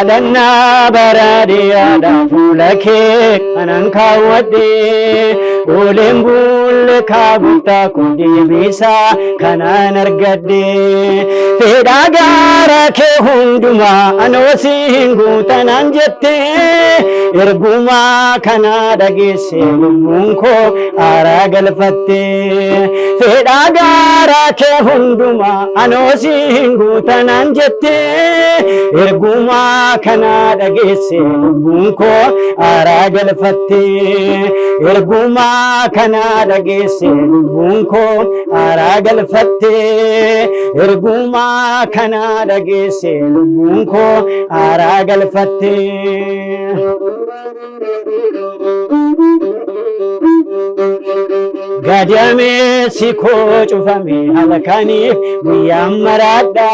yadanna barade yada fulake ananka wade olembul kabuta kundi bisa kanan argade feda gara ke hunduma anosi hingu tananjette erguma kana dagese munko aragalfatte feda gara ke hunduma anosi hingu tananjette erguma kana dagese munko aragalfatte erguma kana dagese munko aragalfatte erguma kana dagese munko aragalfatte gadame siko cufame halkanif guyam marada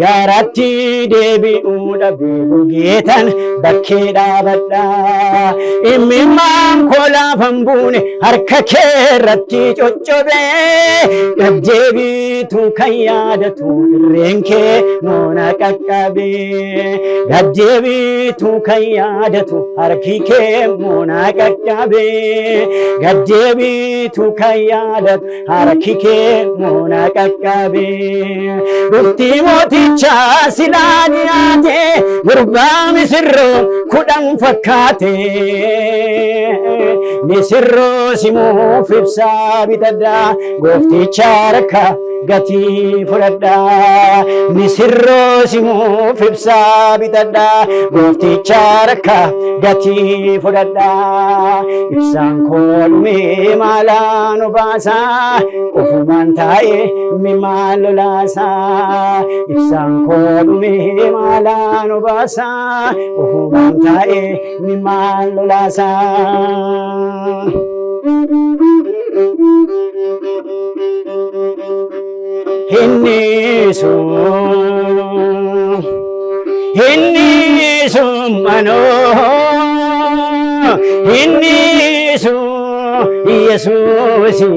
garatti debi udabe getan bakkeda badda imimman kola fambune harka kerratti coccobe debi tu kayadatu renke mona kakkabe debi tu kayadatu harkike mona kakkabe debi tu kayadat harakike mona kakkabe rufti moticha silaniate gurba misirro kudan fakate misirro simu fibsa bitada gofti charaka gati fudada misirro simu fibsa bitada gofti charaka gati fudada ibsan kolme malano basa ofuman tae mi malolasa ibsan kolme malano basa ofuman tae mi malolasa hinnisu mano hinnisu Yesusi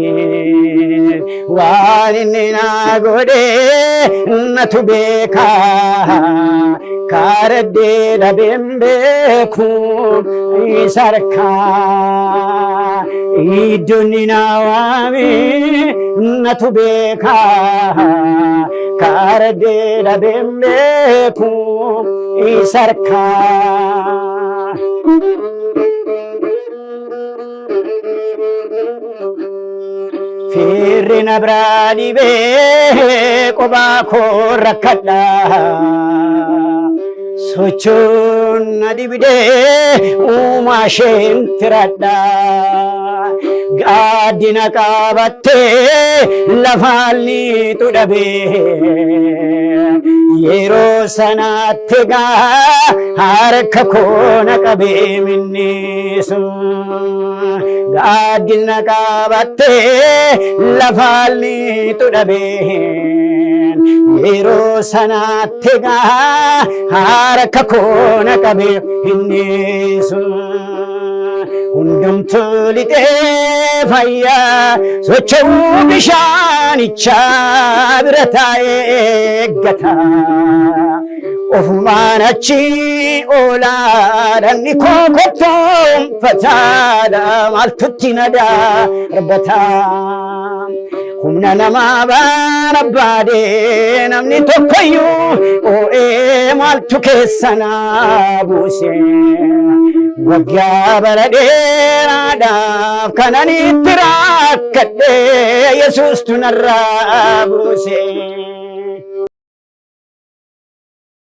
waninna gode natubeka karade dabembe ku isarka idunina wami natubeka karade dabembe ku isarka firrina bradi be qoba korrakadha sochon adibide umashen tiradha gadina qabatte lafalni tudabe yero sanatega harka kona qabe minnisu gadina qabatte lafalni tudabe yero sanatega harka kona qabe minnisu hundum tulite fayya sochou bishanicha biratae gata ofumanachi ola danni kokotom fatada maltutinada rabata humna nama barabade namni tokkoyu o e maltu kesana buse wagya baradera kanani tirakade yesus tunarra buse